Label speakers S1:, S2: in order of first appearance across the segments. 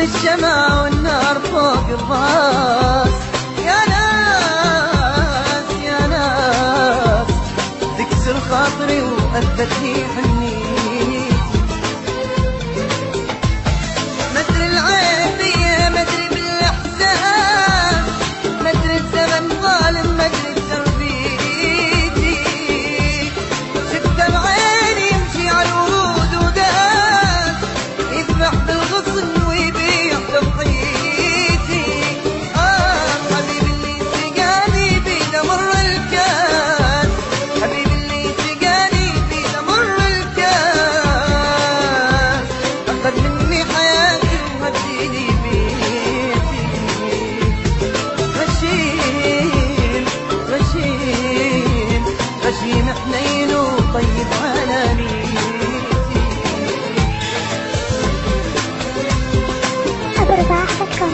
S1: الشمع والنار فوق الراس. يا ناس يا ناس تكسر خاطري وأثبتني حنيتي. مدري العين بيا مدري بالإحساس، مدري الزمن ظالم مدري تربيتي. شفت بعيني يمشي على الورود وداس، يذبح بالغصن ويبيع تضحيتي. حبيبي اللي سقاني بيده مر الكاس، حبيبي اللي سقاني بيده مر الكاس. أخذ مني حياتي وهديني بيتي. غشيم غشيم غشيم حنين وطيب على نيتي.
S2: أبرزاحكم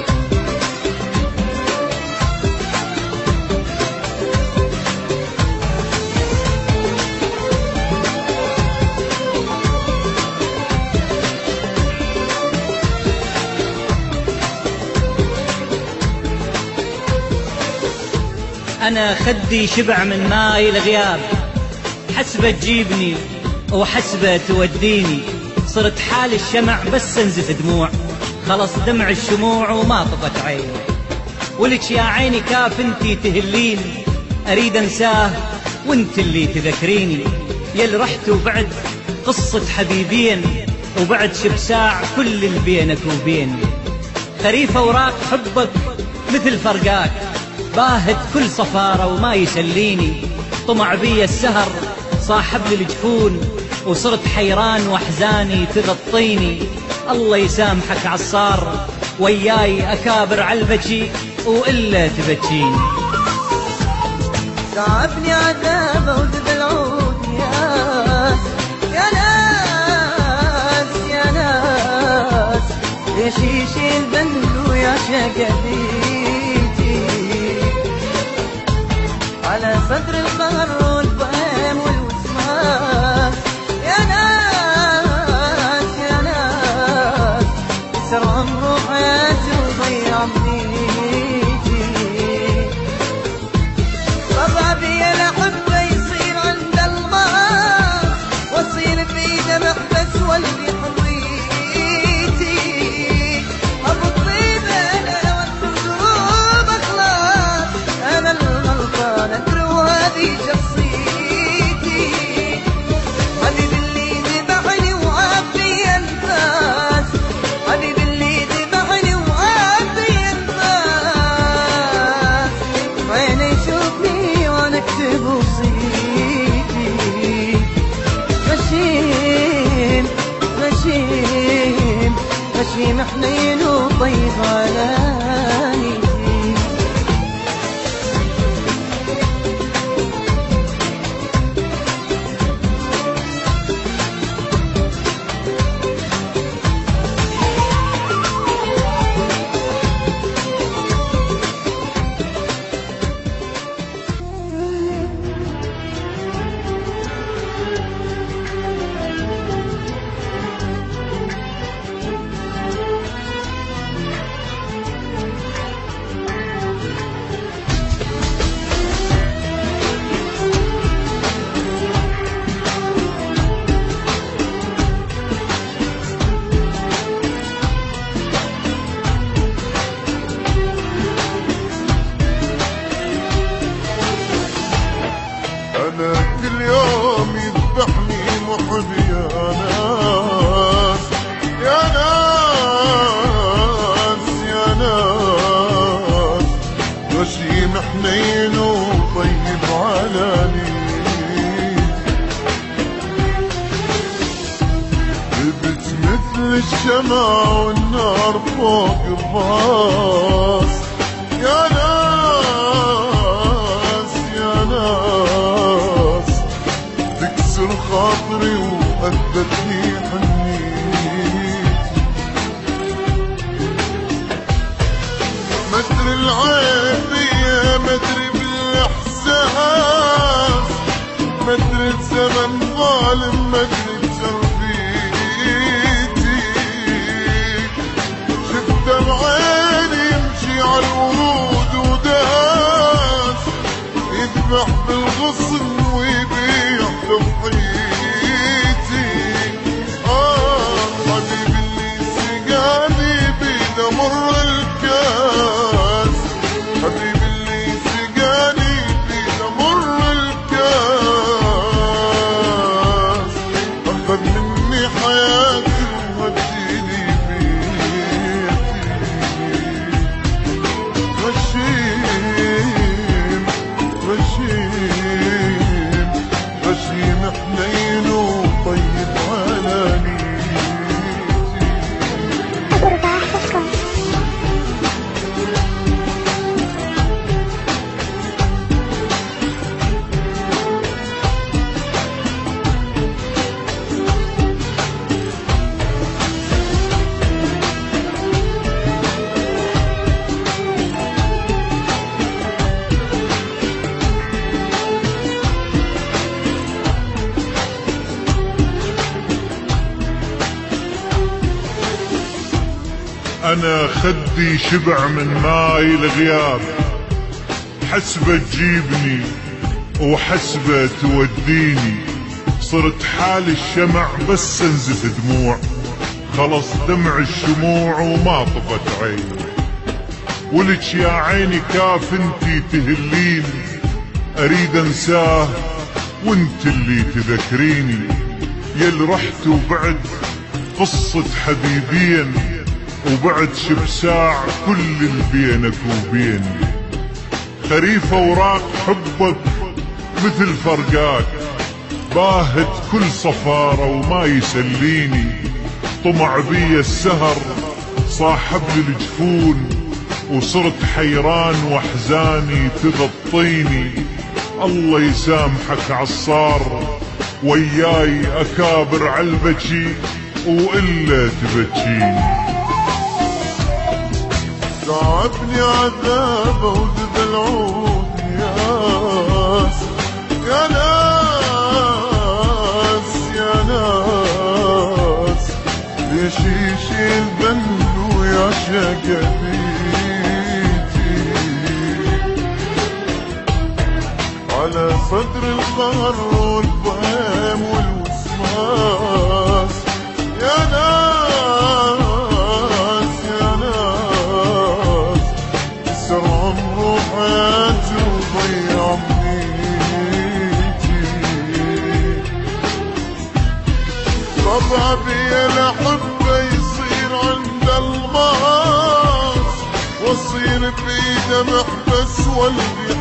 S3: أنا خدي شبع من ماي الغياب، حسبة تجيبني وحسبة توديني. صرت حال الشمع بس انزف دموع، خلص دمع الشموع وما طفت عيني. ولك يا عيني كاف انتي تهليني، أريد أنساه وانت اللي تذكريني. يل رحت وبعد قصة حبيبين، وبعد شبساع كل اللي بينك وبيني. خريف أوراق حبك مثل فرقاك، باهت كل صفارة وما يسليني. طمع بي السهر صاحب لي الجفون، وصرت حيران واحزاني تغطيني. الله يسامحك عصار، وياي أكابر عالبكي وإلا تبكيني.
S1: تعبني عذابه وذب العود يا ناس يا ناس. ليش يشيل ذنبه ويا شقديتي على صدر القهر والفهم والوسواس. يا ناس يا ناس كسر عمره حياتي وضيع بنيتي. طبع بي الأحبة يصير عند الماس، واصير بإيده محبس والبي حريتي. أبو الطيب أنا والدروب أخلاص، أنا الغلطان أدري وهذه شخصيتي. حبيبي اللي ذبحني وعاب بي أنفاس، حبيبي اللي ذبحني وعاب بي أنفاس. عيني يشوفني وأنا أكتب وصيتي. غشيم غشيم غشيم حنين وطيب على نيتي.
S4: أنا كل يوم يذبحني محب يا ناس يا ناس يا ناس. غشيم حنين وطيب على نيت، ثبت مثل الشمع والنار فوق الراس. يا ناس يا ناس تكسر خاطري وأثبتني حنيت. مدري العين بيا مدري بالإحساس، مدري الزمن ظالم مدري تربيتي. شفت تضحيتي. حبيبي اللي سقاني بيده مر الكاس، حبيبي اللي سقاني بيده مر الكاس، أخذ مني حياتي وهديني بيتي. غشيم غشيم غشيم حنين وطيب على نيتي.
S2: أنا خدي شبع من ماي الغياب، حسبة تجيبني وحسبة توديني، صرت حال الشمع بس انزف دموع، خلص دمع الشموع وما طفت عيني. ولك يا عيني كاف انتي تهليني، اريد انساه وانت اللي تذكريني، يل رحت وبعد قصة حبيبين، وبعد شبساع كل اللي بينك وبيني. خريف اوراق حبك مثل فرقاك، باهت كل صفارة وما يسليني، طمع بي السهر صاحب لي الجفون، وصرت حيران واحزاني تغطيني. الله يسامحك عالصار، وياي اكابر عالبكي والا تبكيني.
S4: تعبني عذابه وذب العود ياس، يا ناس يا ناس، ليش يشيل ذنب ويعشق بيتي. على صدر القهر والفهم والوسواس، يا ناس يا ناس، كسر عمره حياتي وضيع بنيتي. طبع بيا الأحبة يصير عند الماس، واصير بإيده محبس والقي